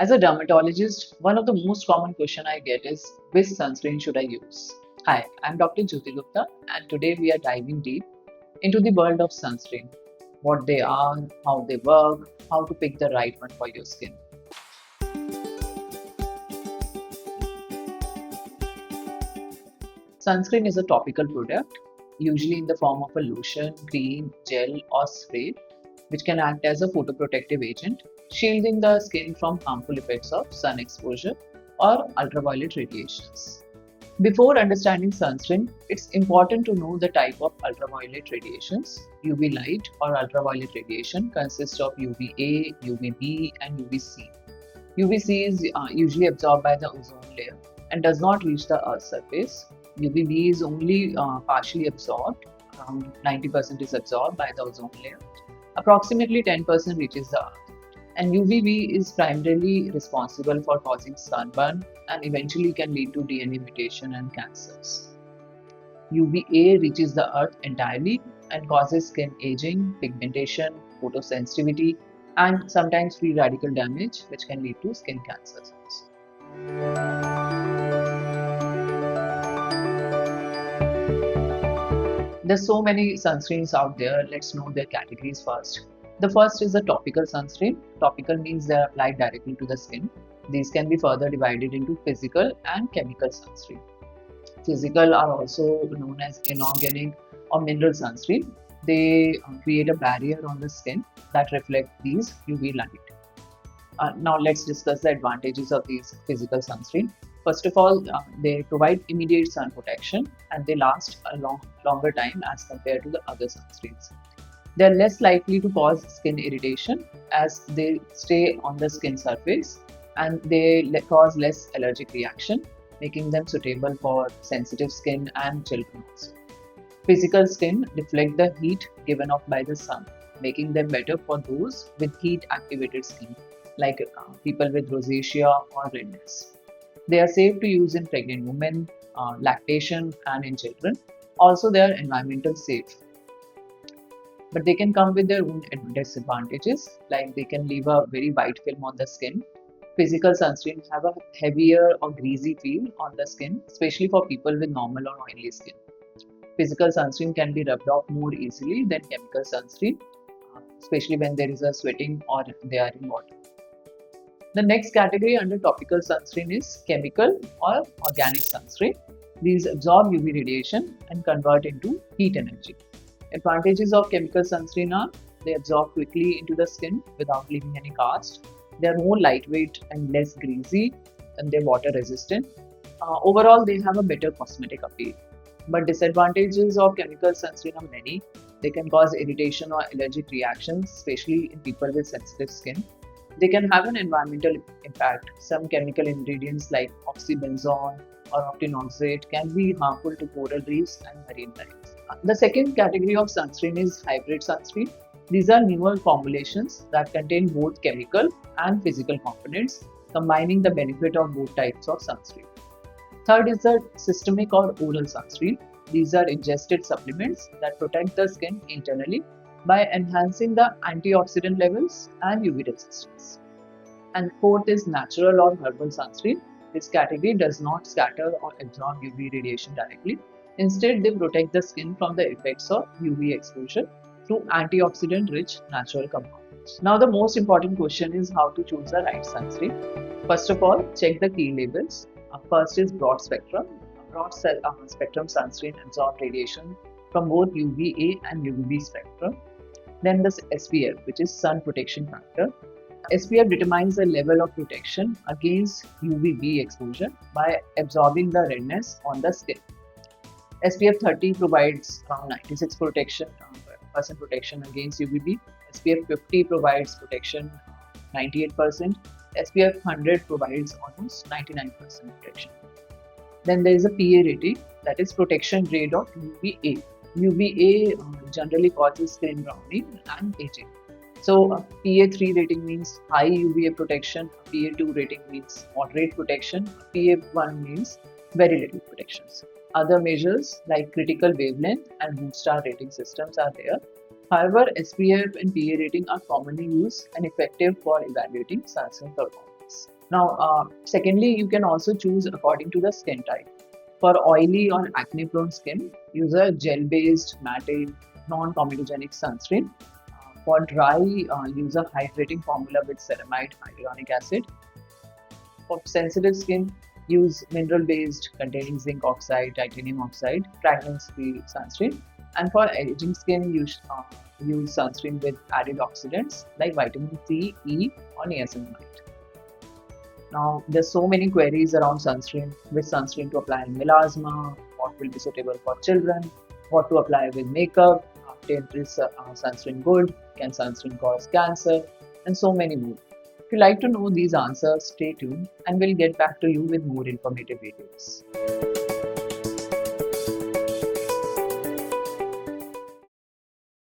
As a dermatologist, one of the most common question I get is which sunscreen should I use? Hi, I'm Dr. Jyoti Gupta and today we are diving deep into the world of sunscreen. What they are, how they work, how to pick the right one for your skin. Sunscreen is a topical product, usually in the form of a lotion, cream, gel or spray, which can act as a photoprotective agent, shielding the skin from harmful effects of sun exposure or ultraviolet radiations. Before understanding sunscreen, it's important to know the type of ultraviolet radiations. UV light or ultraviolet radiation consists of UVA, UVB, and UVC. UVC is usually absorbed by the ozone layer and does not reach the Earth's surface. UVB is only partially absorbed, around 90% is absorbed by the ozone layer. Approximately 10% reaches the Earth. And UVB is primarily responsible for causing sunburn and eventually can lead to DNA mutation and cancers. UVA reaches the Earth entirely and causes skin aging, pigmentation, photosensitivity, and sometimes free radical damage, which can lead to skin cancers. There's so many sunscreens out there. Let's know their categories first. The first is a topical sunscreen. Topical means they are applied directly to the skin. These can be further divided into physical and chemical sunscreen. Physical are also known as inorganic or mineral sunscreen. They create a barrier on the skin that reflect these UV light. Now let's discuss the advantages of these physical sunscreen. First of all, they provide immediate sun protection and they last a longer time as compared to the other sunscreens. They are less likely to cause skin irritation as they stay on the skin surface and they cause less allergic reaction, making them suitable for sensitive skin and children also. Physical skin deflect the heat given off by the sun, making them better for those with heat activated skin, like people with rosacea or redness. They are safe to use in pregnant women, lactation, and in children. Also, they are environmental safe. But they can come with their own disadvantages, like they can leave a very white film on the skin. Physical sunscreens have a heavier or greasy feel on the skin, especially for people with normal or oily skin. Physical sunscreen can be rubbed off more easily than chemical sunscreen, especially when there is a sweating or they are in water. The next category under topical sunscreen is chemical or organic sunscreen. These absorb UV radiation and convert into heat energy. Advantages of chemical sunscreen are they absorb quickly into the skin without leaving any cast. They are more lightweight and less greasy, and they're water resistant. Overall, they have a better cosmetic appeal. But disadvantages of chemical sunscreen are many. They can cause irritation or allergic reactions, especially in people with sensitive skin. They can have an environmental impact. Some chemical ingredients like oxybenzone or octinoxate can be harmful to coral reefs and marine life. The second category of sunscreen is hybrid sunscreen. These are newer formulations that contain both chemical and physical components, combining the benefit of both types of sunscreen. Third is the systemic or oral sunscreen. These are ingested supplements that protect the skin internally by enhancing the antioxidant levels and UV resistance. And fourth is natural or herbal sunscreen. This category does not scatter or absorb UV radiation directly. Instead, they protect the skin from the effects of UV exposure through antioxidant-rich natural compounds. Now, the most important question is how to choose the right sunscreen. First of all, check the key labels. First is broad spectrum. Broad spectrum sunscreen absorb radiation from both UVA and UVB spectrum. Then the SPF, which is sun protection factor. SPF determines the level of protection against UVB exposure by absorbing the redness on the skin. SPF 30 provides around 96% protection against UVB. SPF 50 provides protection 98%. SPF 100 provides almost 99% protection. Then there is a PA rating, that is protection grade of UVA. UVA generally causes skin browning and aging. So PA3 rating means high UVA protection, PA2 rating means moderate protection, PA1 means very little protections. Other measures like critical wavelength and Moon Star rating systems are there. However, SPF and PA rating are commonly used and effective for evaluating sunscreen performance. Now, secondly, you can also choose according to the skin type. For oily or acne-prone skin, use a gel-based matte non-comedogenic sunscreen. For dry, use a hydrating formula with ceramide hyaluronic acid. For sensitive skin, use mineral-based containing zinc oxide, titanium oxide, fragrance-free sunscreen. And for aging skin, use sunscreen with added oxidants like vitamin C, E, or niacinamide. Now, there's so many queries around sunscreen, which sunscreen to apply in melasma, what will be suitable for children, what to apply with makeup, is sunscreen good, can sunscreen cause cancer, and so many more. If you like to know these answers, stay tuned and we'll get back to you with more informative videos.